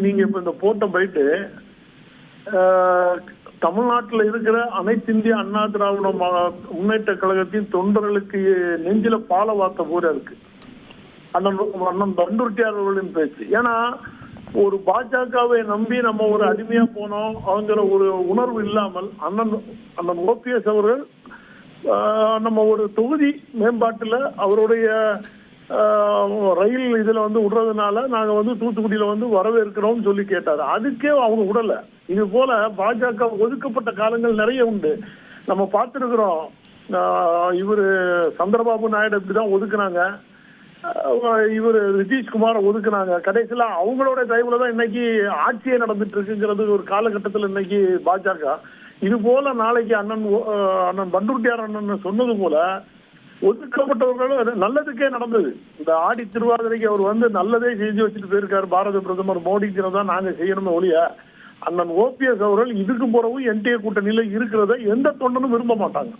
நீங்க இப்ப இந்த போட்ட பைட்டு தமிழ்நாட்டில் இருக்கிற அனைத்து இந்திய அண்ணா திராவிட முன்னேற்ற கழகத்தின் தொண்டர்களுக்கு நெஞ்சில பால வார்த்த பூரா இருக்கு. அண்ணன் பண்டூர்த்தியார் அவர்களின் பேச்சு. ஏன்னா ஒரு பாஜகவை நம்பி நம்ம ஒரு அடிமையா போனோம் அவங்கிற ஒரு உணர்வு இல்லாமல் அண்ணன் ஓபிஎஸ் அவர்கள் நம்ம ஒரு தொகுதி மேம்பாட்டுல அவருடைய ரயில் இதுல விடுறதுனால நாங்க தூத்துக்குடியில வரவேற்கிறோம் சொல்லி கேட்டாரு. அதுக்கே அவங்க விடல. இது போல பாஜக ஒதுக்கப்பட்ட காலங்கள் நிறைய உண்டு. நம்ம பார்த்திருக்கிறோம். இவரு சந்திரபாபு நாயுடு இப்படிதான் ஒதுக்குனாங்க. இவரு நிதிஷ்குமாரை ஒதுக்குனாங்க. கடைசியில அவங்களோட தயவுலதான் இன்னைக்கு ஆட்சியே நடந்துட்டு இருக்குங்கிறது ஒரு காலகட்டத்தில் இன்னைக்கு பாஜக. இது போல நாளைக்கு அண்ணன் பண்டூர்த்தியார் அண்ணன் சொன்னது போல ஒதுக்கப்பட்டவர்களும் நல்லதுக்கே நடந்தது. இந்த ஆடி திருவாதிரைக்கு அவர் நல்லதே செஞ்சு வச்சுட்டு போயிருக்காரு. பாரத பிரதமர் மோடிங்கிறதான் நாங்க செய்யணுமே ஒழிய அண்ணன் ஓபிஎஸ் அவர்கள் இதுக்கு பிறகு என்டிஏ கூட்டணியில இருக்கிறத எந்த தொண்டனும் விரும்ப மாட்டாங்க.